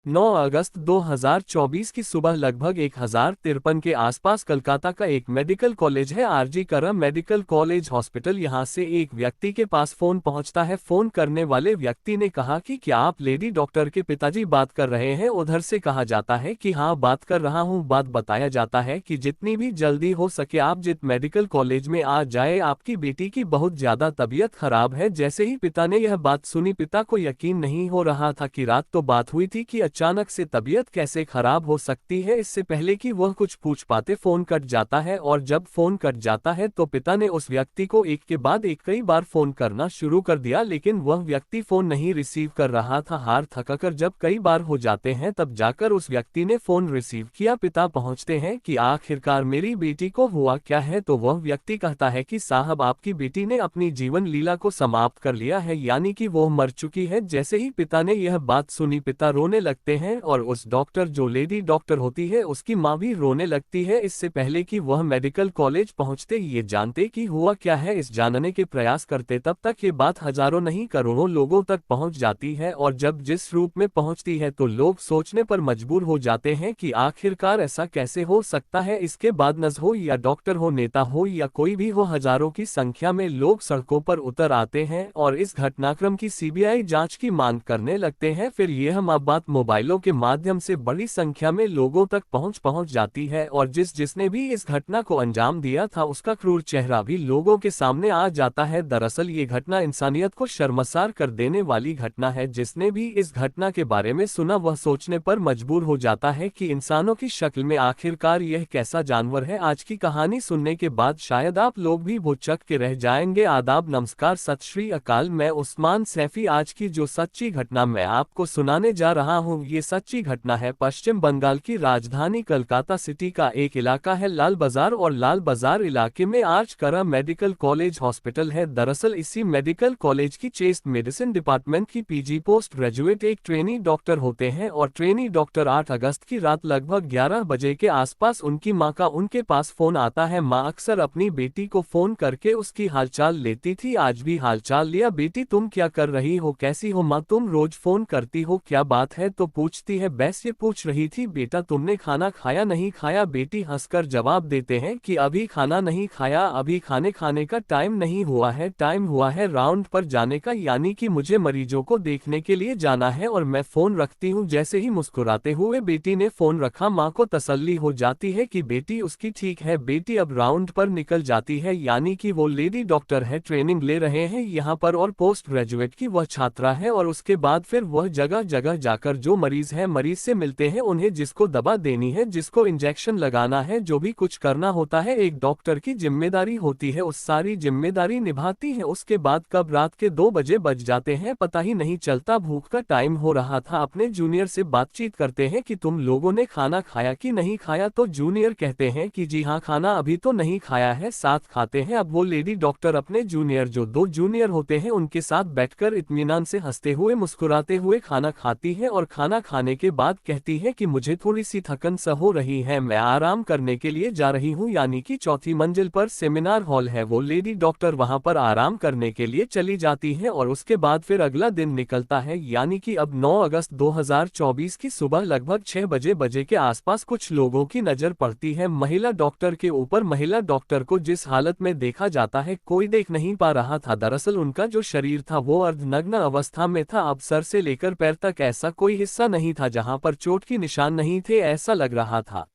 9 अगस्त 2024 की सुबह लगभग 1053 के आसपास कोलकाता का एक मेडिकल कॉलेज है आरजी करा मेडिकल कॉलेज हॉस्पिटल। यहां से एक व्यक्ति के पास फोन पहुंचता है। फोन करने वाले व्यक्ति ने कहा कि क्या आप लेडी डॉक्टर के पिताजी बात कर रहे हैं। उधर से कहा जाता है कि हाँ बात कर रहा हूं। बात बताया जाता है कि जितनी भी जल्दी हो सके आप जित मेडिकल कॉलेज में आ जाए, आपकी बेटी की बहुत ज्यादा तबीयत खराब है। जैसे ही पिता ने यह बात सुनी, पिता को यकीन नहीं हो रहा था कि रात तो बात हुई थी कि अचानक से तबीयत कैसे खराब हो सकती है। इससे पहले कि वह कुछ पूछ पाते फोन कट जाता है, और जब फोन कट जाता है तो पिता ने उस व्यक्ति को एक के बाद एक कई बार फोन करना शुरू कर दिया, लेकिन वह व्यक्ति फोन नहीं रिसीव कर रहा था। हार थकाकर जब कई बार हो जाते हैं तब जाकर उस व्यक्ति ने फोन रिसीव किया। पिता पहुंचते हैं कि आखिरकार मेरी बेटी को हुआ क्या है, तो वह व्यक्ति कहता है कि साहब आपकी बेटी ने अपनी जीवन लीला को समाप्त कर लिया है, यानी कि वो मर चुकी है। जैसे ही पिता ने यह बात सुनी पिता रोने लगते हैं, और उस डॉक्टर जो लेडी डॉक्टर होती है उसकी माँ भी रोने लगती है। इससे पहले कि वह मेडिकल कॉलेज पहुंचते ये जानते कि हुआ क्या है, इस जानने के प्रयास करते, तब तक ये बात हजारों नहीं करोड़ों लोगों तक पहुंच जाती है। और जब जिस रूप में पहुंचती है तो लोग सोचने पर मजबूर हो जाते हैं कि आखिरकार ऐसा कैसे हो सकता है। इसके बाद नर्स हो या डॉक्टर हो, नेता हो या कोई भी हो, हजारों की संख्या में लोग सड़कों पर उतर आते हैं और इस घटनाक्रम की सीबीआई जांच की मांग करने लगते हैं। फिर यह बात मोबाइलों के माध्यम से बड़ी संख्या में लोगों तक पहुंच जाती है, और जिसने भी इस घटना को अंजाम दिया था उसका क्रूर चेहरा भी लोगों के सामने आ जाता है। दरअसल ये घटना इंसानियत को शर्मसार कर देने वाली घटना है। जिसने भी इस घटना के बारे में सुना वह सोचने पर मजबूर हो जाता है कि इंसानों की शक्ल में आखिरकार यह कैसा जानवर है। आज की कहानी सुनने के बाद शायद आप लोग भी भौचक्क के रह जाएंगे। आदाब, नमस्कार, सत श्री अकाल। मैं उस्मान सैफी। आज की जो सच्ची घटना मैं आपको सुनाने जा रहा हूँ ये सच्ची घटना है पश्चिम बंगाल की राजधानी कोलकाता सिटी का एक इलाका है लाल बाजार, और लाल बाजार इलाके में आरजी करा मेडिकल कॉलेज हॉस्पिटल है। दरअसल इसी मेडिकल कॉलेज की चेस्ट मेडिसिन डिपार्टमेंट की पीजी पोस्ट ग्रेजुएट एक ट्रेनी डॉक्टर होते हैं, और ट्रेनी डॉक्टर 8 अगस्त की रात लगभग 11 बजे के आसपास उनकी मां का उनके पास फोन आता है। मां अक्सर अपनी बेटी को फोन करके उसकी हालचाल लेती थी। आज भी हालचाल लिया। बेटी तुम क्या कर रही हो, कैसी हो मां, तुम रोज फोन करती हो, क्या बात है। तो पूछती है, बस ये पूछ रही थी बेटा तुमने खाना खाया नहीं खाया। बेटी हंसकर जवाब देते हैं कि अभी खाना नहीं खाया, अभी खाने का टाइम नहीं हुआ है, टाइम हुआ है राउंड पर जाने का, यानी कि मुझे मरीजों को देखने के लिए जाना है और मैं फोन रखती हूँ। जैसे ही मुस्कुराते हुए बेटी ने फोन रखा माँ को तसल्ली हो जाती है कि बेटी उसकी ठीक है। बेटी अब राउंड पर निकल जाती है, यानी कि वो लेडी डॉक्टर है, ट्रेनिंग ले रहे हैं यहाँ पर, और पोस्ट ग्रेजुएट की वह छात्रा है। और उसके बाद फिर वह जगह जगह जाकर जो मरीज है मरीज से मिलते हैं, उन्हें जिसको दवा देनी है, जिसको इंजेक्शन लगाना है, जो भी कुछ करना होता है एक डॉक्टर की जिम्मेदारी होती है, उस सारी जिम्मेदारी निभाती है। उसके बाद कब रात के 2 बजे बज जाते हैं पता ही नहीं चलता। भूख का टाइम हो रहा था। अपने जूनियर से बातचीत करते हैं कि तुम लोगों ने खाना खाया कि नहीं खाया, तो जूनियर कहते हैं कि जी हाँ खाना अभी तो नहीं खाया है, साथ खाते हैं। अब वो लेडी डॉक्टर अपने जूनियर जो 2 जूनियर होते हैं उनके साथ बैठकर इत्मीनान से हंसते हुए मुस्कुराते हुए खाना खाती है, और खाना खाने के बाद कहती है कि मुझे थोड़ी सी थकन सा हो रही है, मैं आराम करने के लिए जा रही हूँ। यानी कि 4थी मंजिल पर सेमिनार हॉल है, वो लेडी डॉक्टर वहां पर आराम करने के लिए चली जाती है। और उसके बाद फिर अगला दिन निकलता है, यानी कि अब 9 अगस्त 2024 की सुबह लगभग 6 बजे के आसपास कुछ लोगों की नजर पड़ती है महिला डॉक्टर के ऊपर। महिला डॉक्टर को जिस हालत में देखा जाता है कोई देख नहीं पा रहा था। दरअसल उनका जो शरीर था वो अर्धनग्न अवस्था में था। अब सर से लेकर पैर तक ऐसा कोई हिस्सा नहीं था जहां पर चोट की निशान नहीं थे। ऐसा लग रहा था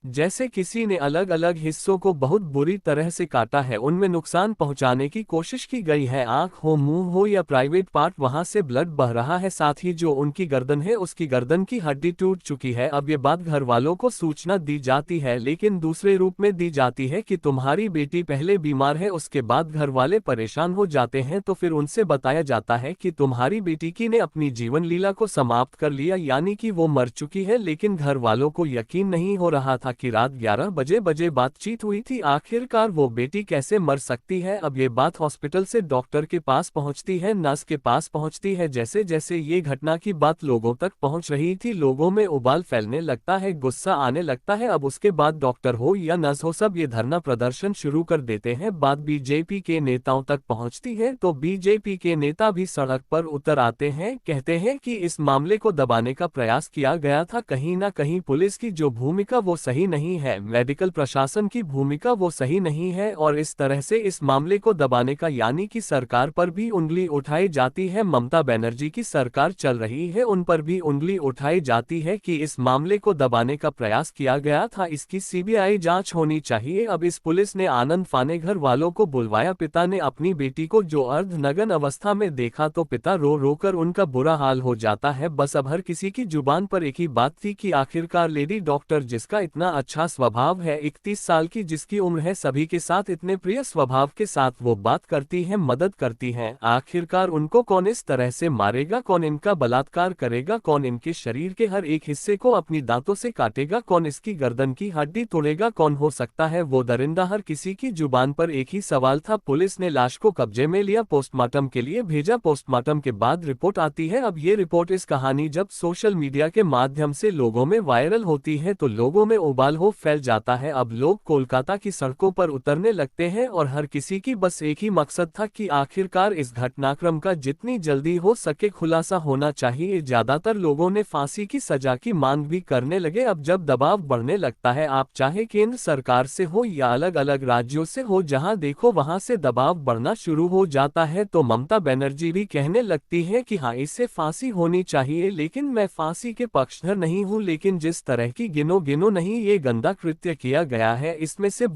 जैसे किसी ने अलग अलग हिस्सों को बहुत बुरी तरह से काटा है, उनमें नुकसान पहुंचाने की कोशिश की गई है। आंख हो, मुंह हो या प्राइवेट पार्ट, वहां से ब्लड बह रहा है। साथ ही जो उनकी गर्दन है उसकी गर्दन की हड्डी टूट चुकी है। अब ये बात घर वालों को सूचना दी जाती है, लेकिन दूसरे रूप में दी जाती है कि तुम्हारी बेटी पहले बीमार है। उसके बाद घर वाले परेशान हो जाते हैं, तो फिर उनसे बताया जाता है कि तुम्हारी बेटी की ने अपनी जीवन लीला को समाप्त कर लिया, यानी कि वो मर चुकी है। लेकिन घर वालों को यकीन नहीं हो रहा था था कि रात 11 बजे बातचीत हुई थी। आखिरकार वो बेटी कैसे मर सकती है। अब ये बात हॉस्पिटल से डॉक्टर के पास पहुंचती है, नर्स के पास पहुंचती है। जैसे जैसे ये घटना की बात लोगों तक पहुंच रही थी, लोगों में उबाल फैलने लगता है, गुस्सा आने लगता है। अब उसके बाद डॉक्टर हो या नर्स हो, सब ये धरना प्रदर्शन शुरू कर देते हैं। बात बीजेपी के नेताओं तक पहुंचती है तो बीजेपी के नेता भी सड़क पर उतर आते हैं, कहते हैं कि इस मामले को दबाने का प्रयास किया गया था। कहीं ना कहीं पुलिस की जो भूमिका वो सही नहीं है, मेडिकल प्रशासन की भूमिका वो सही नहीं है, और इस तरह से इस मामले को दबाने का यानी कि सरकार पर भी उंगली उठाई जाती है। ममता बनर्जी की सरकार चल रही है, उन पर भी उंगली उठाई जाती है कि इस मामले को दबाने का प्रयास किया गया था, इसकी सीबीआई जांच होनी चाहिए। अब इस पुलिस ने आनंद फाने घर वालों को बुलवाया। पिता ने अपनी बेटी को जो अर्धनग्न अवस्था में देखा तो पिता रो रो कर उनका बुरा हाल हो जाता है। बस अब हर किसी की जुबान पर एक ही बात थी कि आखिरकार लेडी डॉक्टर जिसका इतना अच्छा स्वभाव है, 31 साल की जिसकी उम्र है, सभी के साथ इतने प्रिय स्वभाव के साथ वो बात करती है, मदद करती है, आखिरकार उनको कौन इस तरह से मारेगा, कौन इनका बलात्कार करेगा, कौन इनके शरीर के हर एक हिस्से को अपनी दांतों से काटेगा, कौन इसकी गर्दन की हड्डी तोड़ेगा, कौन हो सकता है वो दरिंदा। हर किसी की जुबान पर एक ही सवाल था। पुलिस ने लाश को कब्जे में लिया, पोस्टमार्टम के लिए भेजा। पोस्टमार्टम के बाद रिपोर्ट आती है। अब ये रिपोर्ट, इस कहानी जब सोशल मीडिया के माध्यम से लोगों में वायरल होती है तो लोगों में उबाल हो फैल जाता है। अब लोग कोलकाता की सड़कों पर उतरने लगते हैं और हर किसी की बस एक ही मकसद था कि आखिरकार इस घटनाक्रम का जितनी जल्दी हो सके खुलासा होना चाहिए। ज्यादातर लोगों ने फांसी की सजा की मांग भी करने लगे। अब जब दबाव बढ़ने लगता है, आप चाहे केंद्र सरकार से हो या अलग अलग राज्यों से हो, जहां देखो वहां से दबाव बढ़ना शुरू हो जाता है, तो ममता बनर्जी भी कहने लगती है कि हाँ, इससे फांसी होनी चाहिए, लेकिन मैं फांसी के पक्षधर नहीं हूँ, लेकिन जिस तरह की गिनो गिनो नहीं ये गंदा कृत्य किया गया है, इसमें से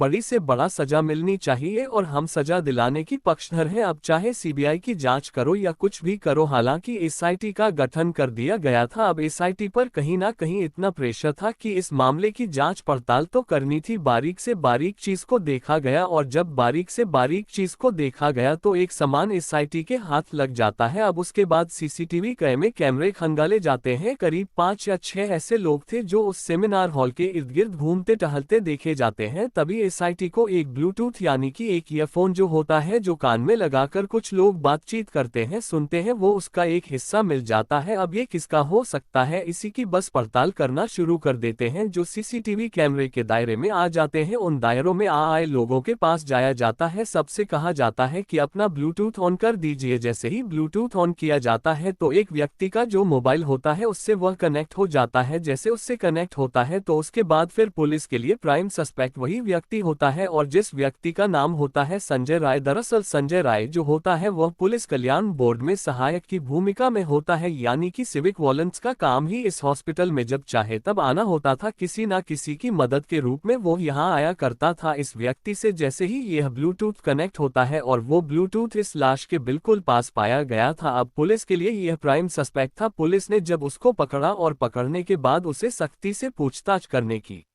बड़ा सजा मिलनी चाहिए और हम सजा दिलाने की पक्षधर हैं। अब चाहे सीबीआई की जांच करो या कुछ भी करो, हालांकि एसआईटी का गठन कर दिया गया था। अब एसआईटी पर कहीं ना कहीं इतना प्रेशर था कि इस मामले की जांच पड़ताल तो करनी थी, बारीक से बारीक चीज को देखा गया, और जब बारीक से बारीक चीज को देखा गया तो एक समान एसआईटी के हाथ लग जाता है। अब उसके बाद सीसीटीवी कैमरे खंगाले जाते हैं। करीब 5 या 6 ऐसे लोग थे जो उस सेमिनार हॉल के इर्द गिर्द घूमते टहलते देखे जाते हैं। तभी एसआईटी को एक ब्लूटूथ यानी कि एक ईयरफोन जो होता है, जो कान में लगाकर कुछ लोग बातचीत करते हैं, सुनते हैं, वो उसका एक हिस्सा मिल जाता है। अब ये किसका हो सकता है, इसी की बस पड़ताल करना शुरू कर देते हैं। जो सीसीटीवी कैमरे के दायरे में आ जाते हैं, उन दायरों में आए लोगों के पास जाया जाता है, सबसे कहा जाता है कि अपना ब्लूटूथ ऑन कर दीजिए। जैसे ही ब्लूटूथ ऑन किया जाता है तो एक व्यक्ति का जो मोबाइल होता है उससे वह कनेक्ट हो जाता है। जैसे उससे कनेक्ट होता है तो उसके बाद फिर पुलिस के लिए प्राइम सस्पेक्ट वही व्यक्ति होता है, और जिस व्यक्ति का नाम होता है संजय राय। दरअसल संजय राय जो होता है वह पुलिस कल्याण बोर्ड में सहायक की भूमिका में होता है, यानी कि सिविक वॉलंटियर्स का काम ही इस हॉस्पिटल में जब चाहे तब आना होता था, किसी न किसी की मदद के रूप में वो यहाँ आया करता था। इस व्यक्ति से जैसे ही यह ब्लूटूथ कनेक्ट होता है और वो ब्लूटूथ इस लाश के बिल्कुल पास पाया गया था। अब पुलिस के लिए यह प्राइम सस्पेक्ट था। पुलिस ने जब उसको पकड़ा और पकड़ने के बाद उसे सख्ती से पूछताछ करने की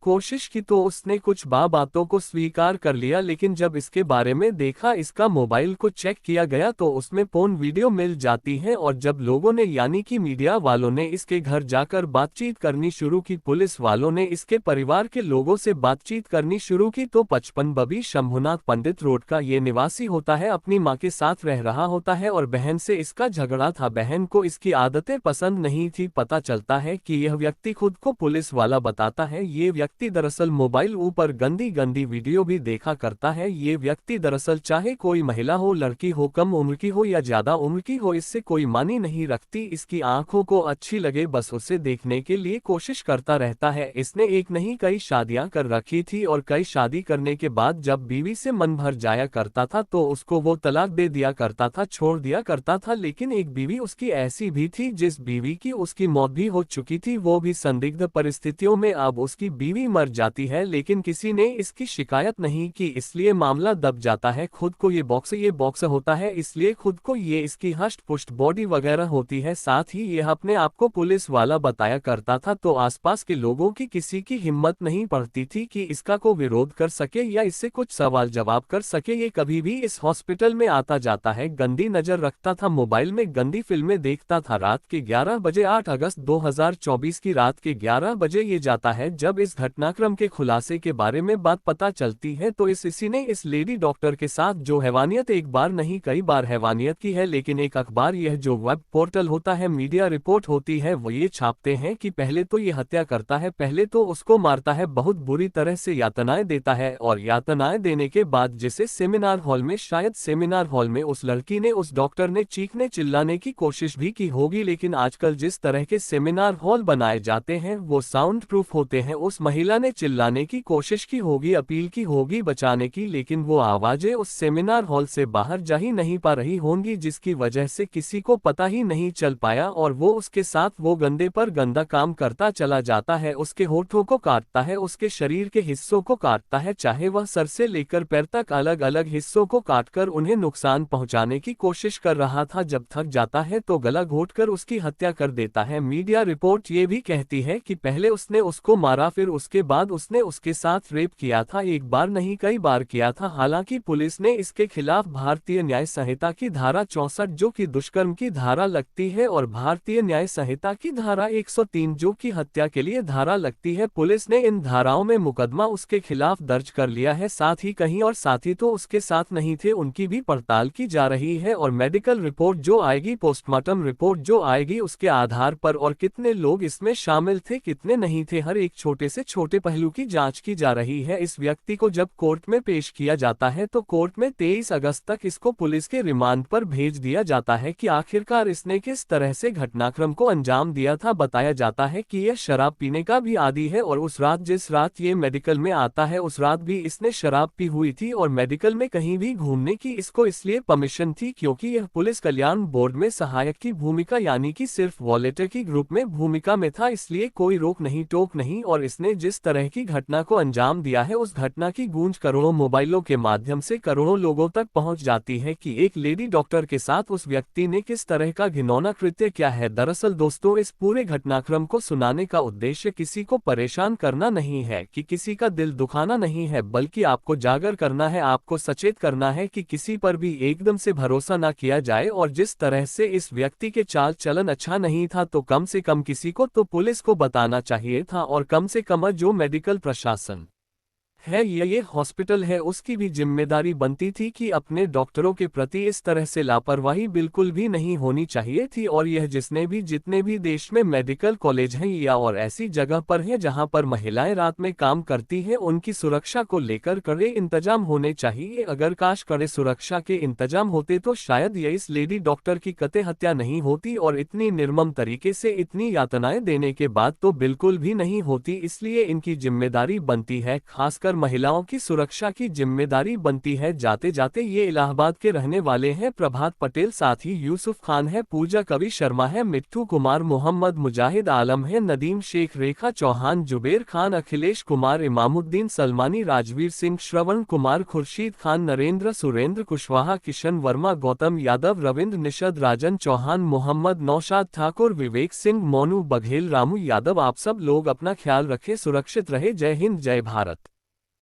कोशिश की तो उसने कुछ बातों को स्वीकार कर लिया, लेकिन जब इसके बारे में देखा, इसका मोबाइल को चेक किया गया तो उसमें पोर्न वीडियो मिल जाती है। और जब लोगों ने यानी कि मीडिया वालों ने इसके घर जाकर बातचीत करनी शुरू की, पुलिस वालों ने इसके परिवार के लोगों से बातचीत करनी शुरू की, तो 55 बबी शंभुनाथ पंडित रोड का ये निवासी होता है, अपनी माँ के साथ रह रहा होता है और बहन से इसका झगड़ा था। बहन को इसकी आदतें पसंद नहीं थी। पता चलता है कि यह व्यक्ति खुद को पुलिस वाला बताता है। ये व्यक्ति दरअसल मोबाइल ऊपर गंदी गंदी वीडियो भी देखा करता है। ये व्यक्ति दरअसल चाहे कोई महिला हो, लड़की हो, कम उम्र की हो या ज्यादा उम्र की हो, इससे कोई मानी नहीं रखती। इसकी आंखों को अच्छी लगे बस उसे देखने के लिए कोशिश करता रहता है। इसने एक नहीं कई शादियां कर रखी थी और कई शादी करने के बाद जब बीवी से मन भर जाया करता था तो उसको वो तलाक दे दिया करता था, छोड़ दिया करता था। लेकिन एक बीवी उसकी ऐसी भी थी जिस बीवी की उसकी मौत भी हो चुकी थी, वो भी संदिग्ध परिस्थितियों में। अब उसकी बीवी मर जाती है लेकिन किसी ने इसकी शिकायत नहीं की, इसलिए मामला दब जाता है। खुद को ये बॉक्स होता है, इसलिए खुद को ये इसकी हष्ट पुष्ट बॉडी वगैरह होती है। साथ ही यह अपने आप को पुलिस वाला बताया करता था, तो आसपास के लोगों की किसी की हिम्मत नहीं पड़ती थी कि इसका को विरोध कर सके या इससे कुछ सवाल जवाब कर सके। ये कभी भी इस हॉस्पिटल में आता जाता है, गंदी नजर रखता था, मोबाइल में गंदी फिल्में देखता था। रात के 11 बजे 8 अगस्त 2024 की रात के 11 बजे ये जाता है जब इस घटना घटनाक्रम के खुलासे के बारे में बात पता चलती है तो इसी ने इस लेडी डॉक्टर के साथ जो हैवानियत एक बार नहीं कई बार हैवानियत की है। लेकिन एक अखबार यह जो वेब पोर्टल होता है, मीडिया रिपोर्ट होती है, वो ये छापते हैं कि पहले तो ये हत्या करता है, पहले तो उसको मारता है, बहुत बुरी तरह से यातनाएं देता है और यातनाएं देने के बाद जिसे सेमिनार हॉल में, शायद सेमिनार हॉल में उस लड़की ने, उस डॉक्टर ने चीखने चिल्लाने की कोशिश भी की होगी। लेकिन आजकल जिस तरह के सेमिनार हॉल बनाए जाते हैं वो साउंड प्रूफ होते हैं। उस महिला ने चिल्लाने की कोशिश की होगी, अपील की होगी बचाने की, लेकिन वो आवाजें उस सेमिनार हॉल से बाहर जा ही नहीं पा रही होंगी, जिसकी वजह से किसी को पता ही नहीं चल पाया और वो उसके साथ वो गंदे पर गंदा काम करता चला जाता है। उसके होठों को काटता है, उसके शरीर के हिस्सों को काटता है, चाहे वह सर से लेकर पैर तक अलग अलग हिस्सों को काटकर उन्हें नुकसान पहुंचाने की कोशिश कर रहा था। जब थक जाता है तो गला घोंटकर उसकी हत्या कर देता है। मीडिया रिपोर्ट ये भी कहती है कि पहले उसने उसको मारा, फिर उसके बाद उसने उसके साथ रेप किया था, एक बार नहीं कई बार किया था। हालांकि पुलिस ने इसके खिलाफ भारतीय न्याय संहिता की धारा 64 जो कि दुष्कर्म की धारा लगती है और भारतीय न्याय संहिता की धारा 103 जो कि हत्या के लिए धारा लगती है, पुलिस ने इन धाराओं में मुकदमा उसके खिलाफ दर्ज कर लिया है। साथ ही कहीं और साथी तो उसके साथ नहीं थे, उनकी भी पड़ताल की जा रही है और मेडिकल रिपोर्ट जो आएगी, पोस्टमार्टम रिपोर्ट जो आएगी, उसके आधार पर और कितने लोग इसमें शामिल थे कितने नहीं थे, हर एक छोटे से छोटे पहलू की जांच की जा रही है। इस व्यक्ति को जब कोर्ट में पेश किया जाता है तो कोर्ट में 23 अगस्त तक इसको पुलिस के रिमांड पर भेज दिया जाता है कि आखिरकार इसने किस तरह से घटनाक्रम को अंजाम दिया था। बताया जाता है कि यह शराब पीने का भी आदी है और उस रात, जिस रात ये मेडिकल में आता है, उस रात भी इसने शराब पी हुई थी और मेडिकल में कहीं भी घूमने की इसको इसलिए परमिशन थी क्योंकि यह पुलिस कल्याण बोर्ड में सहायक की भूमिका यानी कि सिर्फ वॉलेंटियर की ग्रुप में भूमिका में था, इसलिए कोई रोक नहीं टोक नहीं। और इसने जिस तरह की घटना को अंजाम दिया है, उस घटना की गूंज करोड़ों मोबाइलों के माध्यम से करोड़ों लोगों तक पहुंच जाती है कि एक लेडी डॉक्टर के साथ उस व्यक्ति ने किस तरह का घिनौना कृत्य किया है। दरअसल दोस्तों, इस पूरे घटनाक्रम को सुनाने का उद्देश्य किसी को परेशान करना नहीं है, कि किसी का दिल दुखाना नहीं है, बल्कि आपको जागर करना है, आपको सचेत करना है कि किसी पर भी एकदम से भरोसा ना किया जाए। और जिस तरह से इस व्यक्ति के चाल चलन अच्छा नहीं था तो कम से कम किसी को तो पुलिस को बताना चाहिए था और कम से कम जो मेडिकल प्रशासन है, ये हॉस्पिटल है, उसकी भी जिम्मेदारी बनती थी कि अपने डॉक्टरों के प्रति इस तरह से लापरवाही बिल्कुल भी नहीं होनी चाहिए थी। और यह जितने भी देश में मेडिकल कॉलेज हैं या और ऐसी जगह पर है जहां पर महिलाएं रात में काम करती हैं, उनकी सुरक्षा को लेकर कड़े इंतजाम होने चाहिए। अगर काश कड़े सुरक्षा के इंतजाम होते तो शायद ये इस लेडी डॉक्टर की कतई हत्या नहीं होती और इतनी निर्मम तरीके से इतनी यातनाएं देने के बाद तो बिल्कुल भी नहीं होती। इसलिए इनकी जिम्मेदारी बनती है, खासकर महिलाओं की सुरक्षा की जिम्मेदारी बनती है। जाते जाते ये इलाहाबाद के रहने वाले हैं प्रभात पटेल, साथ ही यूसुफ खान है, पूजा कवि शर्मा है, मिट्टू कुमार, मोहम्मद मुजाहिद आलम है, नदीम शेख, रेखा चौहान, जुबेर खान, अखिलेश कुमार, इमामुद्दीन सलमानी, राजवीर सिंह, श्रवण कुमार, खुर्शीद खान, नरेंद्र, सुरेंद्र कुशवाहा, किशन वर्मा, गौतम यादव, रविंद्र निषद, राजन चौहान, मोहम्मद नौशाद ठाकुर, विवेक सिंह, मोनू बघेल, रामू यादव। आप सब लोग अपना ख्याल रखें, सुरक्षित रहे। जय हिंद, जय भारत।